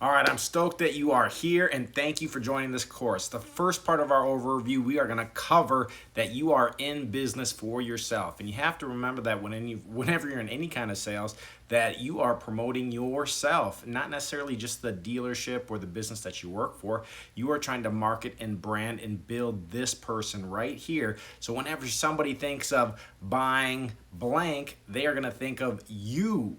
All right, I'm stoked that you are here and thank you for joining this course. The first part of our overview, we are going to cover that you are in business for yourself. And you have to remember that whenever you're in any kind of sales, that you are promoting yourself, not necessarily just the dealership or the business that you work for. You are trying to market and brand and build this person right here. So whenever somebody thinks of buying blank, they are going to think of you.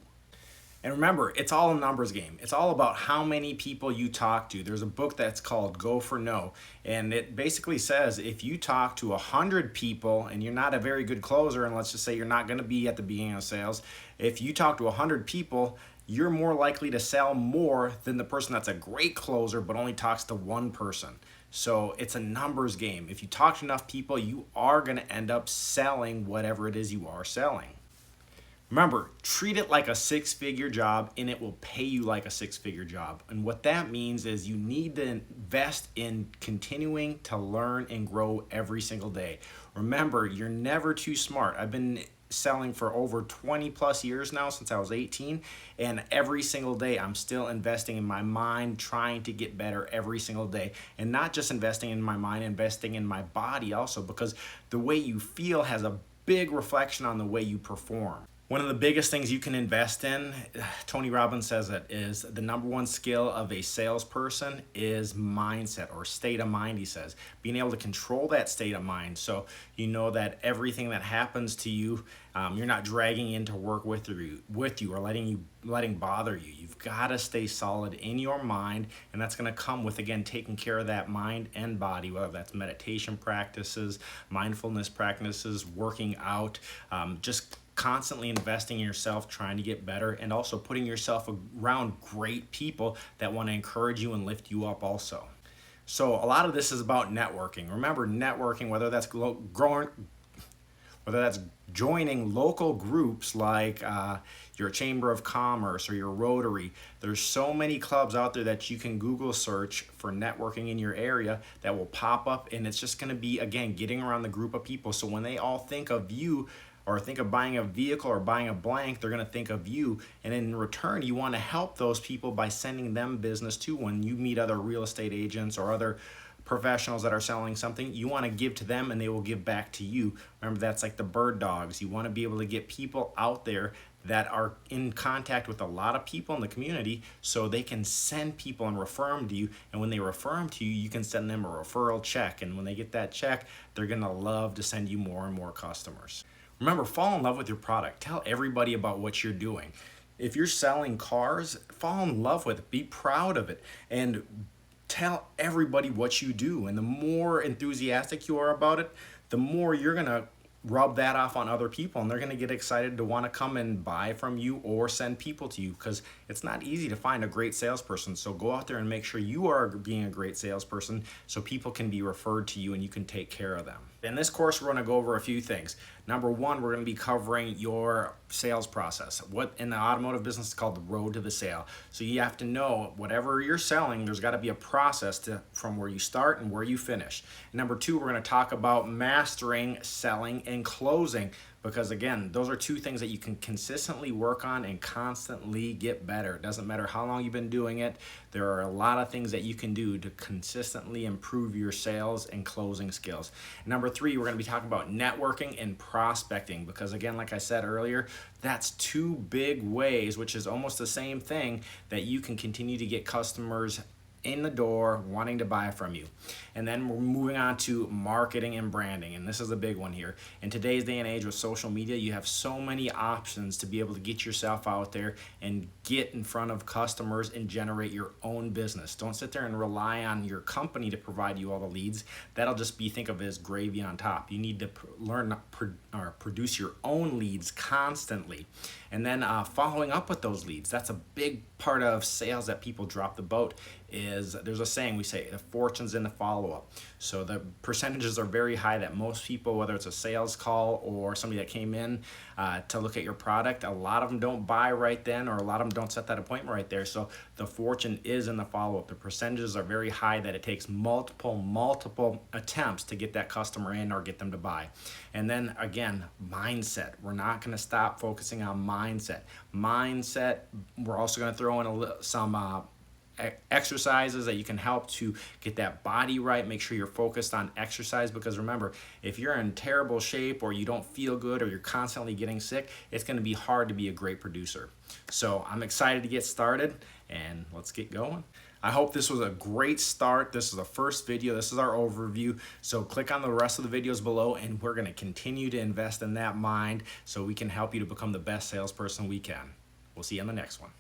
And remember, it's all a numbers game. It's all about how many people you talk to. There's a book that's called Go for No. And it basically says if you talk to 100 people and you're not a very good closer, and let's just say you're not going to be at the beginning of sales, if you talk to 100 people, you're more likely to sell more than the person that's a great closer but only talks to one person. So it's a numbers game. If you talk to enough people, you are going to end up selling whatever it is you are selling. Remember, treat it like a six-figure job and it will pay you like a six-figure job. And what that means is you need to invest in continuing to learn and grow every single day. Remember, you're never too smart. I've been selling for over 20 plus years now, since I was 18, and every single day I'm still investing in my mind, trying to get better every single day. And not just investing in my mind, investing in my body also, because the way you feel has a big reflection on the way you perform. One of the biggest things you can invest in, Tony Robbins says it, is the number one skill of a salesperson is mindset, or state of mind, he says. Being able to control that state of mind, so you know that everything that happens to you, you're not dragging into work with you or letting bother you. You've got to stay solid in your mind, and that's going to come with, again, taking care of that mind and body, whether that's meditation practices, mindfulness practices, working out, just constantly investing in yourself, trying to get better, and also putting yourself around great people that want to encourage you and lift you up also. So a lot of this is about networking. Remember, networking, whether that's joining local groups like your Chamber of Commerce or your Rotary. There's so many clubs out there that you can Google search for networking in your area that will pop up, and it's just going to be, again, getting around the group of people. So when they all think of you, or think of buying a vehicle or buying a blank, they're going to think of you. And in return, you want to help those people by sending them business too. When you meet other real estate agents or other professionals that are selling something, you want to give to them and they will give back to you. Remember, that's like the bird dogs. You want to be able to get people out there that are in contact with a lot of people in the community, so they can send people and refer them to you. And when they refer them to you, you can send them a referral check. And when they get that check, they're going to love to send you more and more customers. Remember, fall in love with your product. Tell everybody about what you're doing. If you're selling cars, fall in love with it. Be proud of it. And tell everybody what you do. And the more enthusiastic you are about it, the more you're going to rub that off on other people, and they're going to get excited to want to come and buy from you or send people to you, because it's not easy to find a great salesperson. So go out there and make sure you are being a great salesperson so people can be referred to you and you can take care of them. In this course, we're going to go over a few things. Number one, we're going to be covering your sales process. What in the automotive business is called the road to the sale. So you have to know whatever you're selling, there's got to be a process from where you start and where you finish. And number two, we're going to talk about mastering selling and closing, because again, those are two things that you can consistently work on and constantly get better. It doesn't matter how long you've been doing it. There are a lot of things that you can do to consistently improve your sales and closing skills. Number three, we're going to be talking about networking and prospecting, because again, like I said earlier, that's two big ways, which is almost the same thing, that you can continue to get customers in the door wanting to buy from you. And then we're moving on to marketing and branding, and this is a big one here. In today's day and age with social media, you have so many options to be able to get yourself out there and get in front of customers and generate your own business. Don't sit there and rely on your company to provide you all the leads. That'll just be, think of it as gravy on top. You need to learn or produce your own leads constantly, and then following up with those leads. That's a big part of sales that people drop the boat. Is there's a saying we say, the fortune's in the follow-up. So the percentages are very high that most people, whether it's a sales call or somebody that came in to look at your product, a lot of them don't buy right then, or a lot of them don't set that appointment right there. So the fortune is in the follow-up. The percentages are very high that it takes multiple attempts to get that customer in or get them to buy. And then again, mindset. We're not going to stop focusing on mindset. We're also going to throw in some exercises that you can help to get that body right. Make sure you're focused on exercise, because remember, if you're in terrible shape or you don't feel good or you're constantly getting sick, it's going to be hard to be a great producer. So I'm excited to get started, and let's get going. I hope this was a great start. This is the first video. This is our overview. So click on the rest of the videos below, and we're going to continue to invest in that mind so we can help you to become the best salesperson we can. We'll see you on the next one.